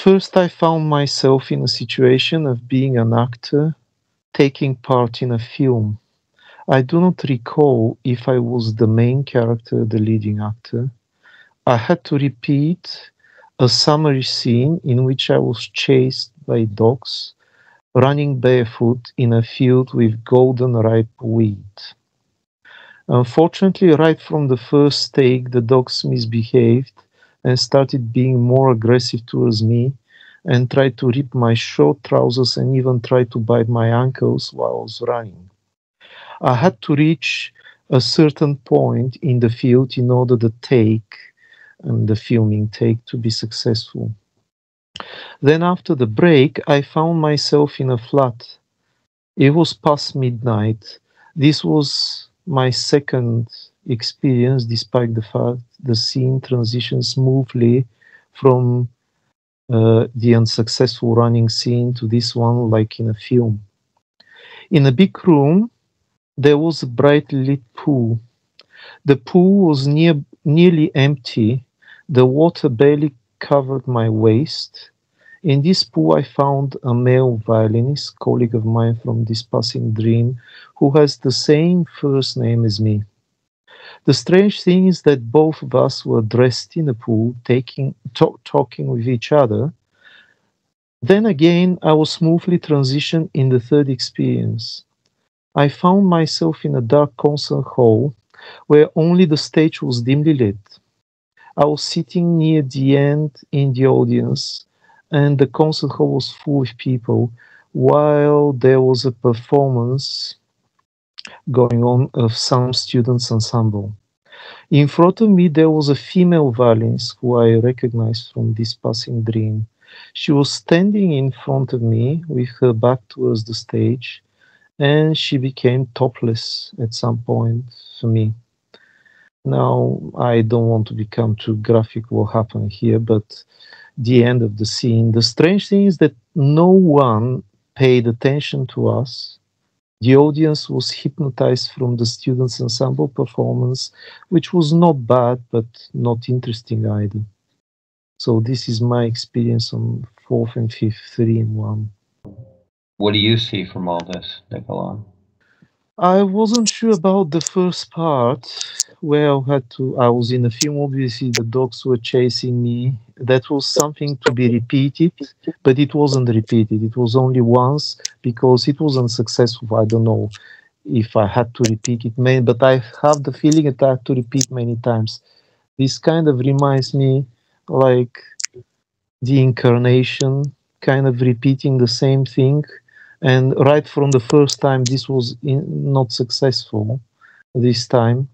First, I found myself in a situation of being an actor taking part in a film. I do not recall if I was the main character, the leading actor. I had to repeat a summary scene in which I was chased by dogs, running barefoot in a field with golden ripe wheat. Unfortunately, right from the first take, the dogs misbehaved and started being more aggressive towards me and tried to rip my short trousers and even tried to bite my ankles while I was running. I had to reach a certain point in the field in order to take and the filming take to be successful. Then after the break, I found myself in a flat. It was past midnight. This was my second experience, despite the fact the scene transitioned smoothly from the unsuccessful running scene to this one like in a film. In a big room, there was a brightly lit pool. The pool was nearly empty. The water barely covered my waist. In this pool, I found a male violinist, colleague of mine from this passing dream, who has the same first name as me. The strange thing is that both of us were dressed in the pool, talking with each other. Then again, I was smoothly transitioned in the third experience. I found myself in a dark concert hall where only the stage was dimly lit. I was sitting near the end in the audience, and the concert hall was full of people while there was a performance going on of some students' ensemble. In front of me, there was a female violinist who I recognized from this passing dream. She was standing in front of me with her back towards the stage, and she became topless at some point for me. Now, I don't want to become too graphic what happened here, but the end of the scene, the strange thing is that no one paid attention to us. The audience was hypnotized from the students' ensemble performance, which was not bad, but not interesting either. So this is my experience on fourth and fifth, 3 in 1. What do you see from all this, Nikolay? I wasn't sure about the first part where I was in a film, obviously the dogs were chasing me. That was something to be repeated, but it wasn't repeated. It was only once because it was unsuccessful. I don't know if I had to repeat it many, but I have the feeling that I had to repeat many times. This kind of reminds me like the incarnation, kind of repeating the same thing. And right from the first time, this was not successful this time.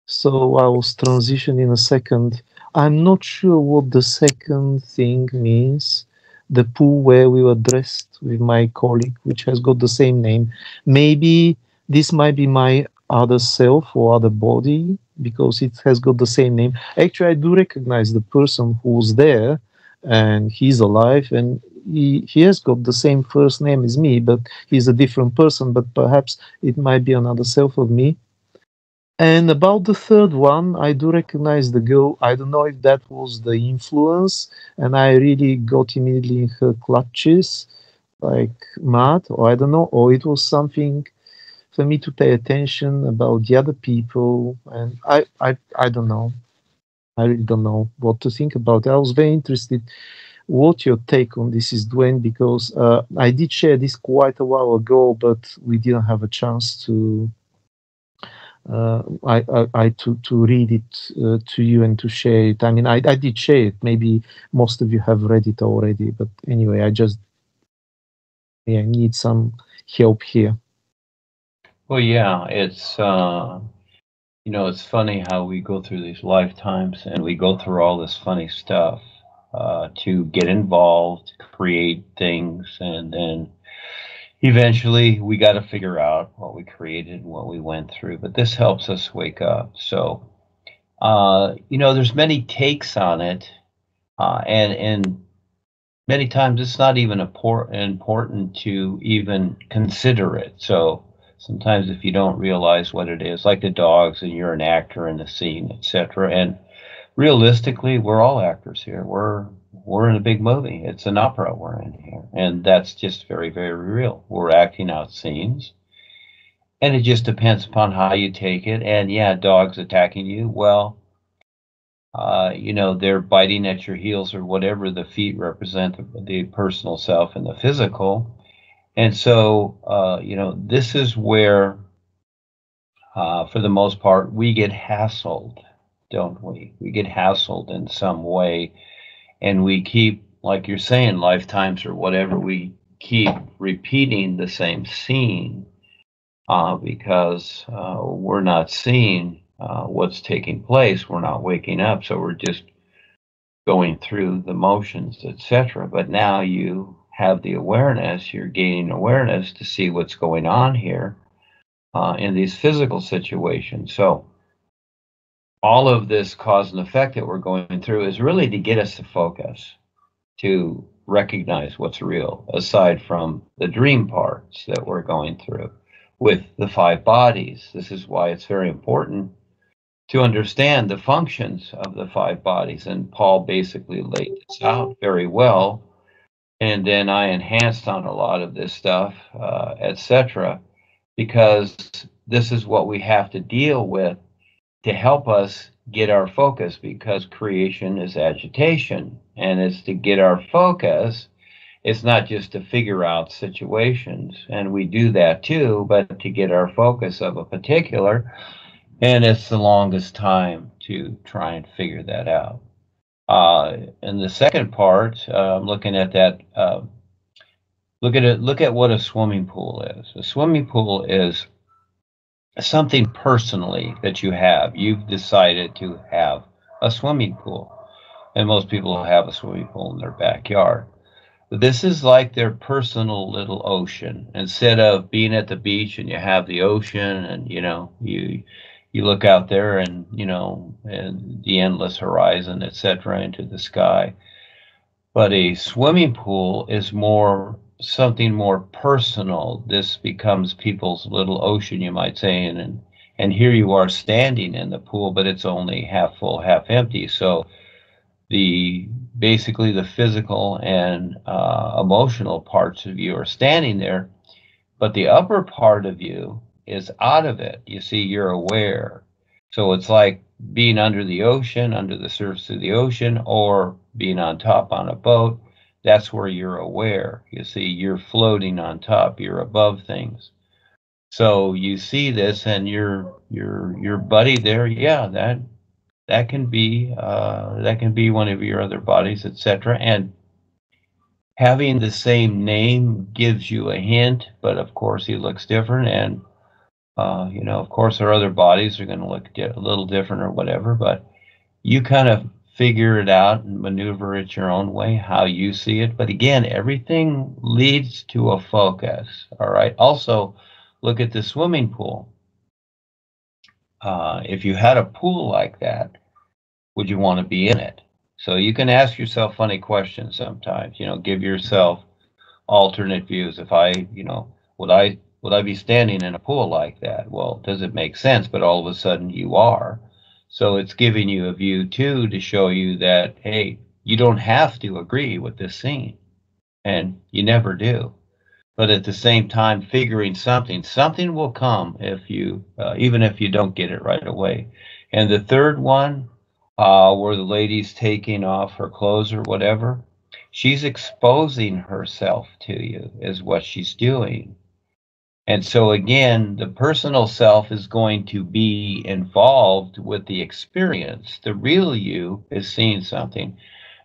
So I was transitioned in a second. I'm not sure what the second thing means. The pool where we were dressed with my colleague, which has got the same name. Maybe this might be my other self or other body because it has got the same name. Actually, I do recognize the person who was there and he's alive and he has got the same first name as me, but he's a different person, but perhaps it might be another self of me. And about the third one, I do recognize the girl. I don't know if that was the influence, and I really got immediately in her clutches, like mad, or I don't know, or it was something for me to pay attention about the other people, and I don't know. I really don't know what to think about it. I was very interested what your take on this is, Duane, because I did share this quite a while ago, but we didn't have a chance to to read it to you and to share it. I mean, I did share it. Maybe most of you have read it already, but anyway, I just need some help here. Well, yeah, it's you know, it's funny how we go through these lifetimes and we go through all this funny stuff to get involved, create things, and then eventually we got to figure out what we created and what we went through. But this helps us wake up. So, you know, there's many takes on it, and many times it's not even important to even consider it. So sometimes if you don't realize what it is, like the dogs, and you're an actor in the scene, etc. And realistically, we're all actors here. we're in a big movie. It's an opera we're in here. And that's just very, very real. We're acting out scenes. And it just depends upon how you take it. And yeah, dogs attacking you. Well, you know, they're biting at your heels or whatever. The feet represent the personal self and the physical. And so, you know, this is where, for the most part, we get hassled, don't we? We get hassled in some way. And we keep, like you're saying, lifetimes or whatever, we keep repeating the same scene because we're not seeing what's taking place. We're not waking up, so we're just going through the motions, etc. But now you have the awareness, you're gaining awareness to see what's going on here in these physical situations. So all of this cause and effect that we're going through is really to get us to focus, to recognize what's real, aside from the dream parts that we're going through with the five bodies. This is why it's very important to understand the functions of the five bodies. And Paul basically laid this out very well. And then I enhanced on a lot of this stuff, etc., because this is what we have to deal with to help us get our focus, because creation is agitation, and it's to get our focus. It's not just to figure out situations, and we do that too, but to get our focus of a particular, and it's the longest time to try and figure that out. And the second part, looking at that, look at what a swimming pool is. A swimming pool is something personally that you have. You've decided to have a swimming pool, and most people have a swimming pool in their backyard. This is like their personal little ocean. Instead of being at the beach and you have the ocean and, you know, you look out there and, you know, and the endless horizon, etc., into the sky. But a swimming pool is more something more personal. This becomes people's little ocean, you might say, and here you are standing in the pool, but it's only half full, half empty. So basically the physical and emotional parts of you are standing there, but the upper part of you is out of it. You see, you're aware. So it's like being under the ocean, under the surface of the ocean, or being on top on a boat. That's where you're aware. You see, you're floating on top. You're above things. So you see this, and your buddy there, yeah, that can be one of your other bodies, etc. And having the same name gives you a hint, but of course he looks different, and you know, of course our other bodies are going to look a little different or whatever, but you kind of figure it out and maneuver it your own way, how you see it. But again, everything leads to a focus. All right. Also, look at the swimming pool. If you had a pool like that, would you want to be in it? So you can ask yourself funny questions sometimes. You know, give yourself alternate views. If I, you know, would I be standing in a pool like that? Well, does it make sense? But all of a sudden you are. So it's giving you a view too, to show you that, hey, you don't have to agree with this scene, and you never do. But at the same time, figuring something will come if you, even if you don't get it right away. And the third one, where the lady's taking off her clothes or whatever, she's exposing herself to you, is what she's doing. And so again, the personal self is going to be involved with the experience. The real you is seeing something.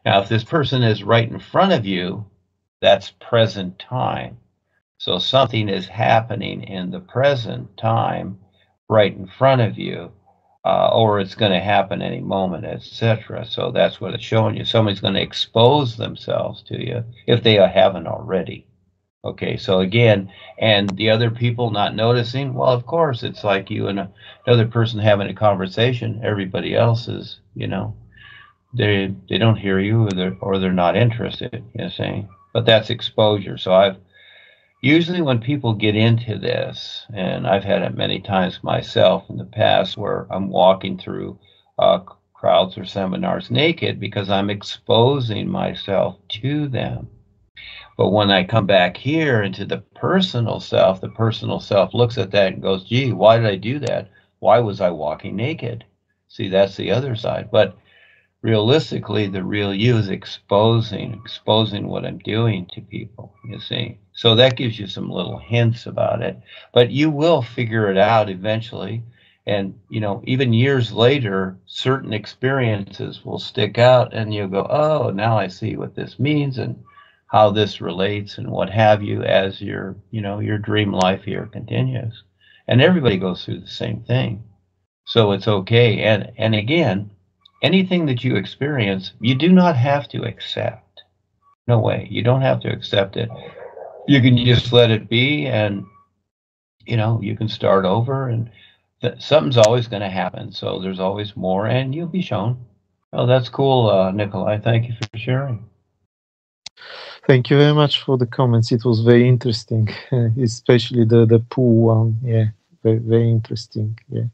Now, if this person is right in front of you, that's present time. So something is happening in the present time right in front of you, or it's going to happen any moment, etc. So that's what it's showing you. Somebody's going to expose themselves to you if they haven't already. Okay, so again, and the other people not noticing, well, of course, it's like you and another person having a conversation. Everybody else is, you know, they don't hear you, or they're not interested, you know, saying. But that's exposure. So I've usually, when people get into this, and I've had it many times myself in the past, where I'm walking through crowds or seminars naked because I'm exposing myself to them. But when I come back here into the personal self looks at that and goes, gee, why did I do that? Why was I walking naked? See, that's the other side. But realistically, the real you is exposing what I'm doing to people, you see. So that gives you some little hints about it. But you will figure it out eventually. And, you know, even years later, certain experiences will stick out and you'll go, oh, now I see what this means and how this relates and what have you as your, you know, your dream life here continues. And everybody goes through the same thing. So it's okay. And again, anything that you experience, you do not have to accept. No way. You don't have to accept it. You can just let it be, and you know, you can start over, and something's always going to happen. So there's always more, and you'll be shown. Oh, that's cool, Nikolay. Thank you for sharing. Thank you very much for the comments. It was very interesting, especially the pool one. Yeah, very, very interesting. Yeah.